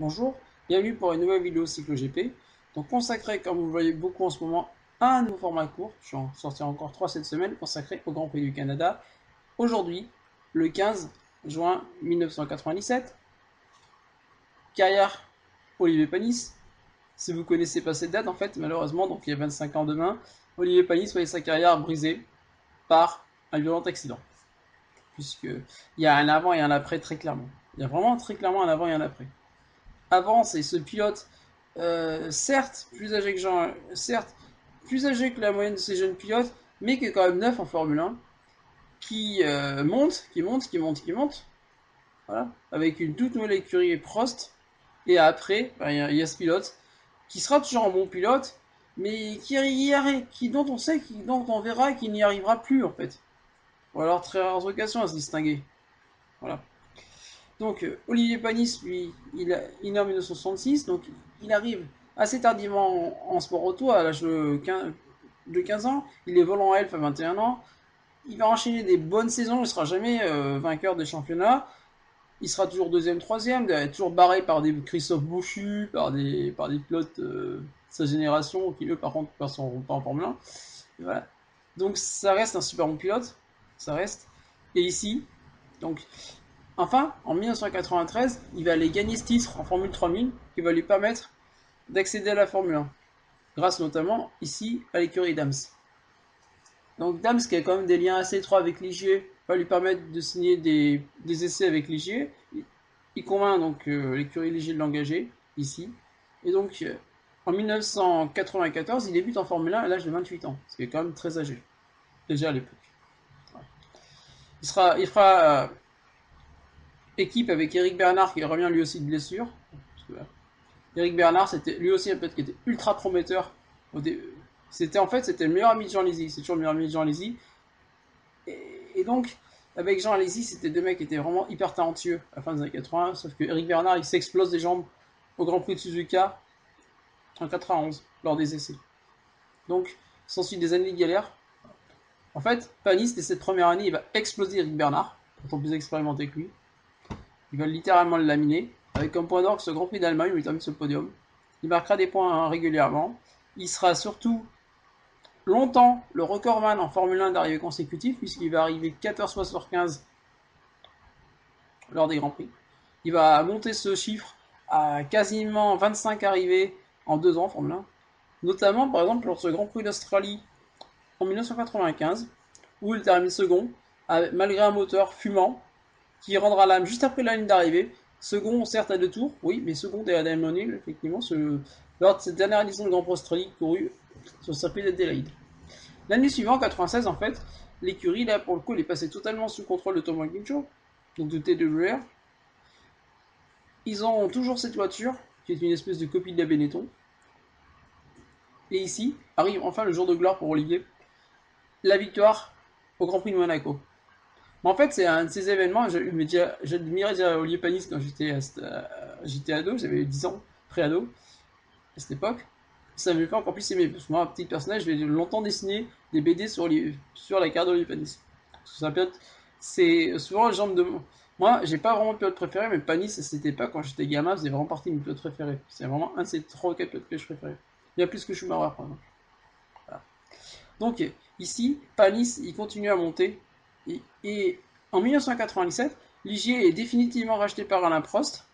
Bonjour, bienvenue pour une nouvelle vidéo CycloGP, donc consacrée, comme vous le voyez beaucoup en ce moment, à un nouveau format court. Je vais en sortir encore 3 cette semaine, consacré au Grand Prix du Canada. Aujourd'hui, le 15 juin 1997, carrière Olivier Panis. Si vous connaissez pas cette date, en fait, malheureusement, donc il y a 25 ans demain, Olivier Panis voyait sa carrière brisée par un violent accident. Puisqu'il y a un avant et un après très clairement. Il y a vraiment très clairement un avant et un après. Avant, c'est ce pilote, certes plus âgé que la moyenne de ces jeunes pilotes, mais qui est quand même neuf en Formule 1, qui monte, voilà, avec une toute nouvelle écurie Prost. Et après, il y a ce pilote qui sera toujours un bon pilote, mais dont on verra qu'il n'y arrivera plus en fait. Ou alors très rares occasions à se distinguer. Voilà. Donc Olivier Panis, lui, il est né en 1966, donc il arrive assez tardivement en sport auto, à l'âge de 15 ans. Il est volant elf à 21 ans. Il va enchaîner des bonnes saisons, il ne sera jamais vainqueur des championnats. Il sera toujours deuxième, troisième, toujours barré par des Christophe Bouchu, par des pilotes de sa génération, qui eux par contre ne sont pas en Formule 1. Et voilà. Donc ça reste un super bon pilote, ça reste. Et ici, donc enfin, en 1993, il va aller gagner ce titre en Formule 3000 qui va lui permettre d'accéder à la Formule 1, grâce notamment ici à l'écurie Dams. Donc Dams, qui a quand même des liens assez étroits avec Ligier, va lui permettre de signer des essais avec Ligier. Il convainc donc l'écurie Ligier de l'engager ici. Et donc en 1994, il débute en Formule 1 à l'âge de 28 ans, ce qui est quand même très âgé, déjà à l'époque. Il fera équipe avec Eric Bernard qui revient lui aussi de blessure. Eric Bernard, c'était lui aussi un pilote qui était ultra prometteur. C'était le meilleur ami de Jean Lézy. C'est toujours le meilleur ami de Jean Lézy. Et donc, avec Jean Lézy, c'était deux mecs qui étaient vraiment hyper talentueux à la fin des années 80. Sauf que Eric Bernard, il s'explose des jambes au Grand Prix de Suzuka en 91 lors des essais. Donc, s'ensuit des années de galère. En fait, Panis, dès cette première année, il va exploser Eric Bernard, pourtant plus expérimenté que lui. Il va littéralement le laminer, avec comme point d'orgue ce Grand Prix d'Allemagne où il termine sur le podium. Il marquera des points régulièrement. Il sera surtout longtemps le recordman en Formule 1 d'arrivée consécutive, puisqu'il va arriver 14 fois sur 15 lors des Grands Prix. Il va monter ce chiffre à quasiment 25 arrivées en 2 ans en Formule 1. Notamment, par exemple, lors de ce Grand Prix d'Australie en 1995, où il termine second, malgré un moteur fumant, qui rendra l'âme juste après la ligne d'arrivée. Second, certes à 2 tours, oui, mais second et Adam O'Neill, effectivement, lors de cette dernière édition de Grand Prix Australie courue sur le circuit d'Adélaïde. L'année suivante, 96, en fait, l'écurie, là, pour le coup, elle est passée totalement sous contrôle de Tom Winkinshaw, donc de TWR. Ils ont toujours cette voiture, qui est une espèce de copie de la Benetton. Et ici, arrive enfin le jour de gloire pour Olivier, la victoire au Grand Prix de Monaco. Mais en fait, c'est un de ces événements, j'admirais déjà Olivier Panis quand j'étais ado, j'avais 10 ans, pré-ado, à cette époque. Ça me fait encore plus aimer, parce que moi, petit personnage, je vais longtemps dessiner des BD sur la carte d'Olivier Panis. C'est souvent le genre de... Moi, j'ai pas vraiment de pilote préféré, mais Panis, c'était pas quand j'étais gamin, c'est vraiment partie de mes pilotes préférés. C'est vraiment un de ces 3 ou 4 pilotes que je préférais. Il y a plus que Schumacher, par exemple. Voilà. Donc, ici, Panis, il continue à monter. Et en 1997, Ligier est définitivement racheté par Alain Prost.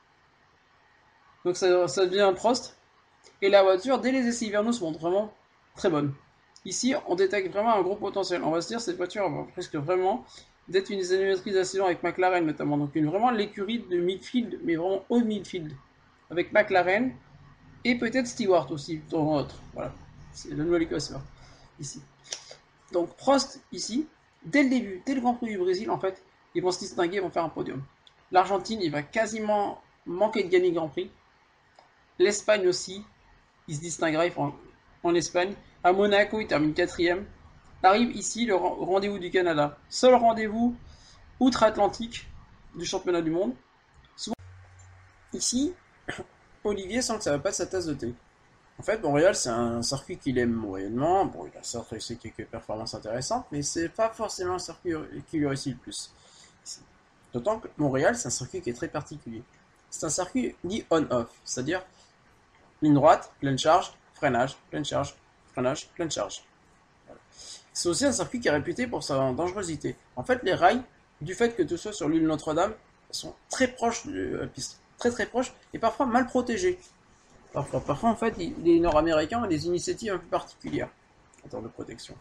Donc ça devient Prost. Et la voiture, dès les essais hivernaux, se montre vraiment très bonne. Ici, on détecte vraiment un gros potentiel. On va se dire, cette voiture va presque vraiment d'être une des animatrices de la saison avec McLaren notamment. Donc vraiment l'écurie de midfield, mais vraiment au midfield. Avec McLaren et peut-être Stewart aussi, dans l'autre. Voilà, c'est la nouvelle équation ici. Donc Prost, ici, dès le début, dès le Grand Prix du Brésil, en fait, ils vont se distinguer, ils vont faire un podium. L'Argentine, il va quasiment manquer de gagner le Grand Prix. L'Espagne aussi, il se distinguera en Espagne. À Monaco, il termine 4ème. Arrive ici le rendez-vous du Canada. Seul rendez-vous outre-Atlantique du championnat du monde. Souvent, ici, Olivier sent que ça va pas de sa tasse de thé. En fait, Montréal, c'est un circuit qu'il aime moyennement. Bon, il a certes réussi quelques performances intéressantes, mais c'est pas forcément un circuit qui lui réussit le plus. D'autant que Montréal, c'est un circuit qui est très particulier. c'est un circuit dit on-off, c'est-à-dire ligne droite, pleine charge, freinage, pleine charge, freinage, pleine charge. Voilà. C'est aussi un circuit qui est réputé pour sa dangerosité. En fait, les rails, du fait que tout soit sur l'île Notre-Dame, sont très proches de la piste, très très proches, et parfois mal protégés. Parfois en fait, les Nord-Américains ont des initiatives un peu particulières en termes de protection.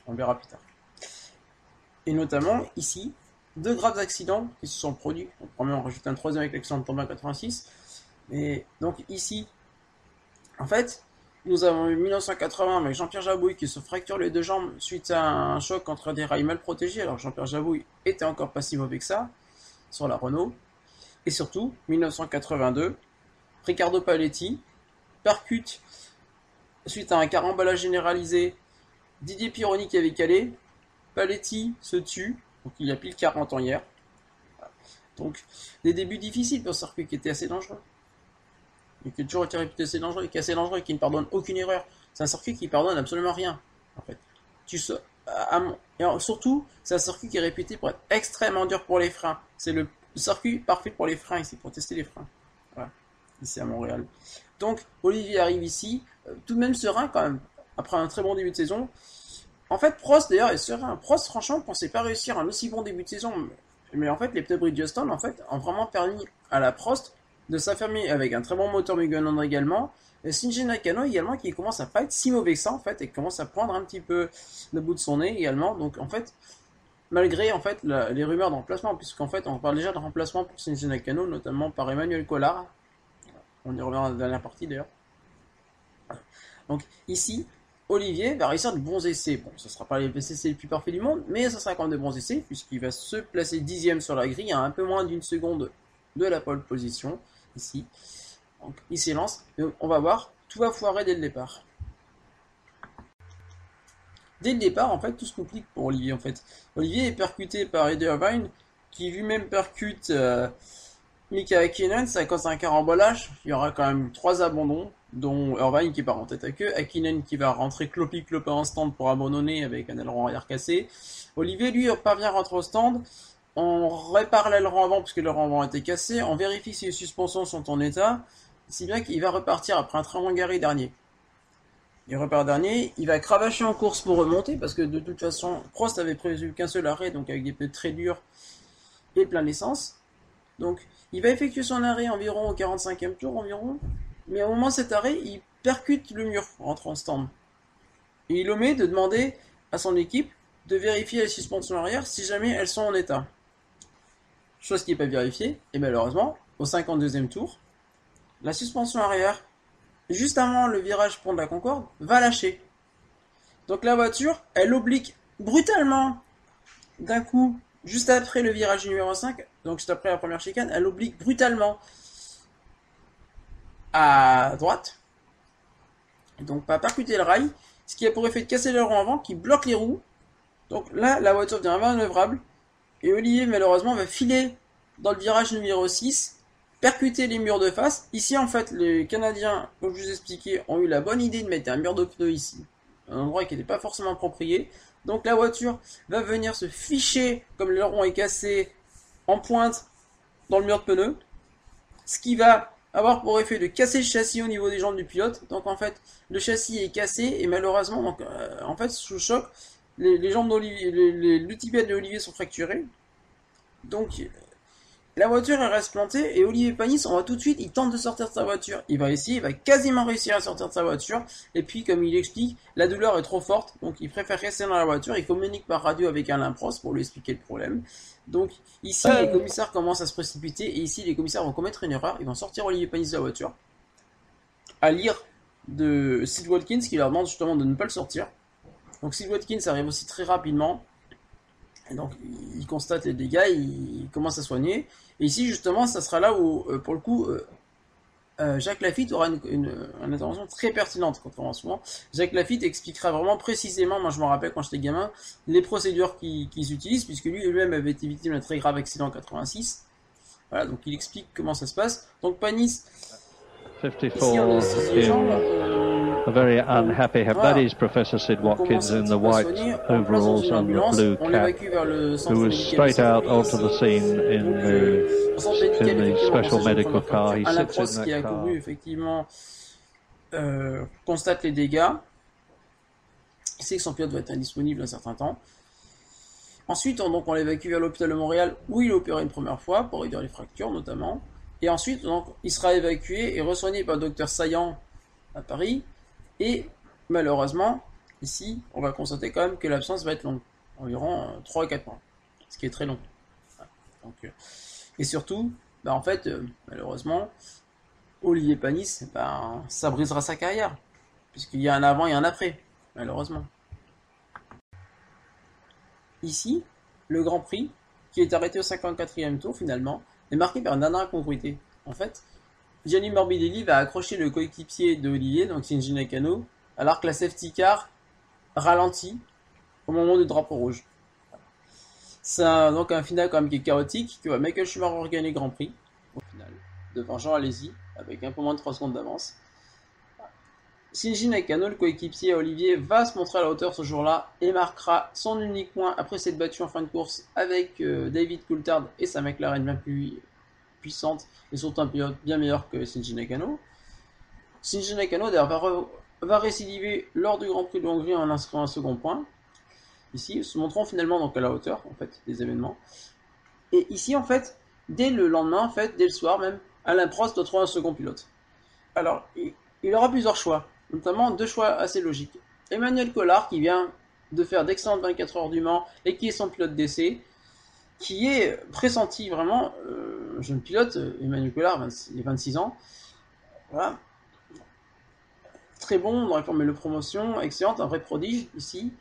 On verra plus tard. Et notamment, ici, 2 graves accidents qui se sont produits. Donc, premier, on rajoute un troisième avec l'accident de Tombin 86. Et donc ici, en fait, nous avons eu 1980 avec Jean-Pierre Jabouille qui se fracture les 2 jambes suite à un choc entre des rails mal protégés. Alors Jean-Pierre Jabouille était encore pas si mauvais que ça sur la Renault. Et surtout, 1982, Riccardo Paletti percute suite à un carambolage généralisé Didier Pironi qui avait calé. Paletti se tue, donc il y a pile 40 ans hier. Donc des débuts difficiles pour ce circuit qui était assez dangereux. Et qui a toujours été réputé assez dangereux, qui est assez dangereux et qui ne pardonne aucune erreur. C'est un circuit qui pardonne absolument rien. En fait. Et surtout, c'est un circuit qui est réputé pour être extrêmement dur pour les freins. C'est le circuit parfait pour les freins ici, pour tester les freins. Voilà. Ici à Montréal. Donc Olivier arrive ici, tout de même serein quand même, après un très bon début de saison. En fait, Prost d'ailleurs est serein. Prost, franchement, ne pensait pas réussir un aussi bon début de saison. Mais en fait, les pneus Bridgestone en fait, ont vraiment permis à la Prost de s'affirmer avec un très bon moteur Mugen également. Et Shinji Nakano également qui commence à pas être si mauvais que ça en fait et commence à poindre un petit peu le bout de son nez également. Donc en fait, malgré en fait les rumeurs de remplacement, puisqu'en fait on parle déjà de remplacement pour Shinji Nakano, notamment par Emmanuel Collard. On y revient dans la dernière partie d'ailleurs. Donc ici, Olivier va réussir de bons essais. Bon, ce ne sera pas les essais les plus parfaits du monde, mais ce sera quand même de bons essais, puisqu'il va se placer 10e sur la grille à un peu moins d'une seconde de la pole position, ici. Donc, il s'élance, et on va voir, tout va foirer dès le départ. Dès le départ, en fait, tout se complique pour Olivier, en fait. Olivier est percuté par Eddie Irvine, qui lui-même percute Mika Hakkinen, ça cause un carambolage. Il y aura quand même 3 abandons, dont Irvine qui part en tête à queue, Hakkinen qui va rentrer clopé en stand pour abandonner avec un aileron arrière cassé. Olivier, lui, parvient à rentrer au stand. On répare l'aileron avant puisque l'aileron avant était cassé. On vérifie si les suspensions sont en état. Si bien qu'il va repartir après un très bon garé dernier. Il repart dernier, il va cravacher en course pour remonter parce que de toute façon, Prost avait prévu qu'un seul arrêt, donc avec des pneus très durs et plein d'essence. Donc il va effectuer son arrêt environ au 45e tour environ, mais au moment de cet arrêt, il percute le mur en rentrant en stand. Et il omet de demander à son équipe de vérifier les suspensions arrière si jamais elles sont en état. Chose qui n'est pas vérifiée, et malheureusement, au 52e tour, la suspension arrière, juste avant le virage pont de la Concorde, va lâcher. Donc la voiture, elle oblique brutalement, d'un coup, juste après le virage numéro 5, donc juste après la première chicane, elle oblique brutalement à droite, donc pas percuter le rail, ce qui a pour effet de casser l'aileron avant, qui bloque les roues. Donc là, la voiture devient manœuvrable, et Olivier malheureusement va filer dans le virage numéro 6, percuter les murs de face. Ici en fait les Canadiens, comme je vous expliquais, ont eu la bonne idée de mettre un mur de pneus ici, un endroit qui n'était pas forcément approprié. Donc la voiture va venir se ficher, comme l'aileron est cassé, en pointe dans le mur de pneus, ce qui va avoir pour effet de casser le châssis au niveau des jambes du pilote. Donc en fait le châssis est cassé et malheureusement donc, en fait sous le choc les jambes d'Olivier, le tibia de Olivier sont fracturés. Donc la voiture elle reste plantée et Olivier Panis, on voit tout de suite, il tente de sortir de sa voiture. Il va essayer, il va quasiment réussir à sortir de sa voiture. Et puis, comme il explique, la douleur est trop forte, donc il préfère rester dans la voiture. Il communique par radio avec Alain Prost pour lui expliquer le problème. Donc ici, les commissaires commencent à se précipiter et ici, les commissaires vont commettre une erreur. Ils vont sortir Olivier Panis de la voiture. À lire de Sid Watkins qui leur demande justement de ne pas le sortir. Donc Sid Watkins arrive aussi très rapidement. Et donc il constate les dégâts, il commence à soigner. Et ici justement, ça sera là où, pour le coup, Jacques Lafitte aura une intervention très pertinente, contrairement souvent. Jacques Lafitte expliquera vraiment précisément, moi je me rappelle quand j'étais gamin, les procédures qu'ils utilisent, puisque lui-même avait été victime d'un très grave accident en 86. Voilà, donc il explique comment ça se passe. Donc Panis, ici on a 6 gens, a very unhappy head. Voilà. That is Professor Sid On commence Watkins in the à white soigner, on place dans overalls une and the ambulance, blue on cap, l'évacue vers le who centre was médical de straight out Saint-Louis onto ici. the scene Donc, le centre médical, in the effectivement, quand special s'agit de prendre medical la car. fracture, He Alain sits in Prost qui that a car. couru, effectivement, constate les dégâts. Il sait que son pilote va être indisponible un certain temps. Ensuite, donc, on l'évacue vers l'hôpital de Montréal où il est opéré une première fois pour réduire les fractures notamment. Et ensuite, donc, il sera évacué et re-soigné par le docteur Saillant à Paris. Et malheureusement, ici, on va constater quand même que l'absence va être longue, environ 3 à 4 mois, ce qui est très long. Donc, et surtout, bah, en fait, malheureusement, Olivier Panis, bah, ça brisera sa carrière, puisqu'il y a un avant et un après, malheureusement. Ici, le Grand Prix, qui est arrêté au 54e tour finalement, est marqué par une dernière incongruité. En fait, Gianni Morbidelli va accrocher le coéquipier de Olivier, donc Shinji Nakano, alors que la safety car ralentit au moment du drapeau rouge. C'est donc un final quand même qui est chaotique, que Michael Schumacher gagne le Grand Prix, au final, devant Jean Alesi, avec un peu moins de 3 secondes d'avance. Shinji Nakano, le coéquipier Olivier, va se montrer à la hauteur ce jour-là et marquera son unique point après s'être battu en fin de course avec David Coulthard et sa McLaren bien plus puissante et surtout un pilote bien meilleur que Shinji Nakano. Shinji Nakano d'ailleurs va récidiver lors du Grand Prix de Hongrie en inscrivant un second point. Ici, se montrant finalement donc à la hauteur en fait des événements. Et ici en fait, dès le lendemain en fait, dès le soir même, Alain Prost doit trouver un second pilote. Alors, il aura plusieurs choix, notamment 2 choix assez logiques. Emmanuel Collard qui vient de faire d'excellentes 24 heures du Mans et qui est son pilote d'essai, qui est pressenti vraiment, jeune pilote, Emmanuel Collard, il a 26 ans, voilà, très bon dans les formules de promotion, excellente, un vrai prodige ici,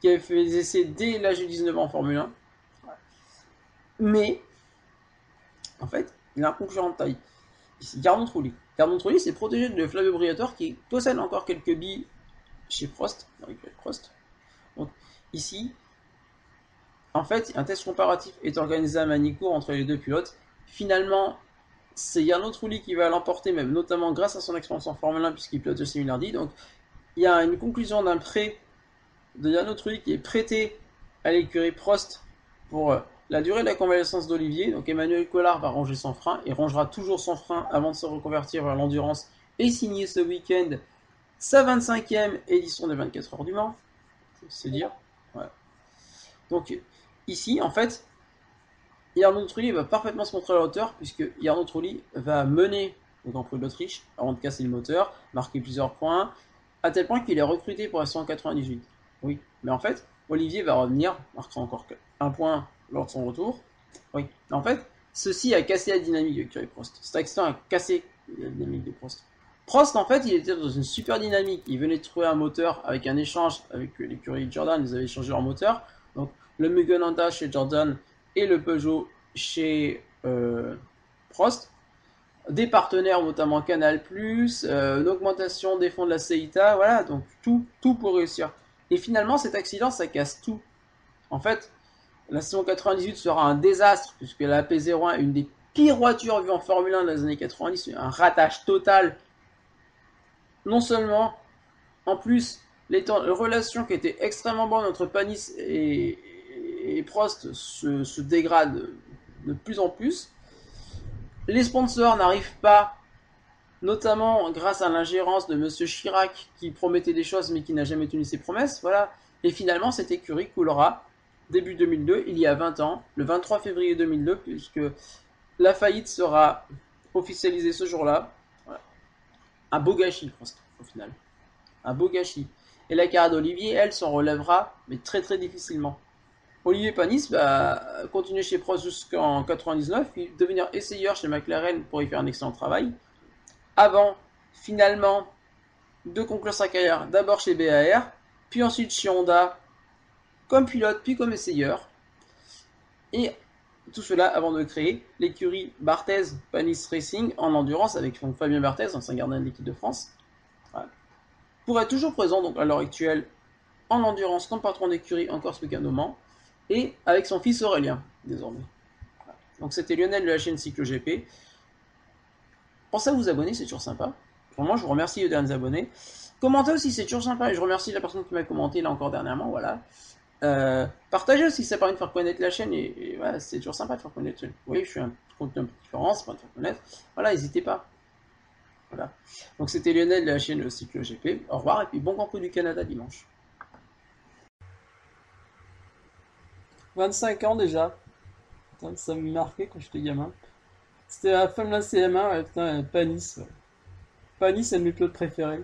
qui avait fait des essais dès l'âge de 19 ans en Formule 1. Mais, en fait, il a un concurrent de taille. Ici, Gardon Trulli. Gardon Trulli, c'est protégé de Flavio Briatore qui possède encore quelques billes chez Prost, avec Prost. Donc, ici, en fait, un test comparatif est organisé à Manicourt entre les deux pilotes. Finalement, c'est Jarno Trulli qui va l'emporter, même notamment grâce à son expérience en Formule 1, puisqu'il pilote aussi Minardi. Donc, il y a une conclusion d'un prêt de Jarno Trulli qui est prêté à l'écurie Prost pour la durée de la convalescence d'Olivier. Donc, Emmanuel Collard va ranger son frein et rangera toujours son frein avant de se reconvertir vers l'endurance et signer ce week-end sa 25e édition des 24 heures du Mans. C'est dire. Voilà. Donc, ici, en fait, Jarno Trulli va parfaitement se montrer à la hauteur, puisque Jarno Trulli va mener le Grand Prix d'Autriche avant de casser le moteur, marquer plusieurs points, à tel point qu'il est recruté pour la 198. Oui, mais en fait, Olivier va revenir, marquera encore un point lors de son retour. Oui, mais en fait, ceci a cassé la dynamique de l'écurie Prost. Cet accident a cassé la dynamique de Prost. Prost, en fait, il était dans une super dynamique. Il venait de trouver un moteur avec un échange avec l'écurie Jordan. Ils avaient échangé leur moteur. Donc, le Mugen Honda chez Jordan et le Peugeot chez Prost. Des partenaires, notamment Canal+, une augmentation des fonds de la CEITA. Voilà, donc tout pour réussir. Et finalement, cet accident, ça casse tout. En fait, la saison 98 sera un désastre, puisque la AP01 est une des pires voitures vues en Formule 1 dans les années 90, un ratage total. Non seulement, en plus, les relations qui étaient extrêmement bonnes entre Panis et Prost se dégradent de plus en plus. Les sponsors n'arrivent pas, notamment grâce à l'ingérence de Monsieur Chirac, qui promettait des choses mais qui n'a jamais tenu ses promesses. Voilà. Et finalement, cette écurie coulera début 2002, il y a 20 ans, le 23 février 2002, puisque la faillite sera officialisée ce jour-là. Voilà. Un beau gâchis, Prost, au final. Un beau gâchis. Et la carrière d'Olivier, elle, s'en relèvera, mais très très difficilement. Olivier Panis va continuer chez Prost jusqu'en 99, puis devenir essayeur chez McLaren pour y faire un excellent travail, avant, finalement, de conclure sa carrière d'abord chez BAR, puis ensuite chez Honda, comme pilote, puis comme essayeur. Et tout cela avant de créer l'écurie Barthez Panis Racing en endurance avec Fabien Barthez, ancien gardien de l'équipe de France. Voilà. Pour être toujours présent donc à l'heure actuelle en endurance comme patron d'écurie encore ce week-end au Mans, et avec son fils Aurélien désormais. Voilà. Donc c'était Lionel de la chaîne Cycle GP. Pensez à vous abonner, c'est toujours sympa. Vraiment, je vous remercie les derniers abonnés. Commentez aussi, c'est toujours sympa. Et je remercie la personne qui m'a commenté là encore dernièrement. Voilà. Partagez aussi, ça permet de faire connaître la chaîne. Et voilà, c'est toujours sympa de faire connaître. Vous voyez, je suis un contenu un peu différent, c'est pas de faire connaître. Voilà, n'hésitez pas. Voilà. Donc c'était Lionel de la chaîne Cyclo GP. Au revoir et puis bon Grand Prix du Canada dimanche. 25 ans déjà. Putain, ça me marquait quand j'étais gamin. C'était à la fin de la CM1, ouais, putain, Panis. Ouais. Panis, c'est un de mes pilotes préférés.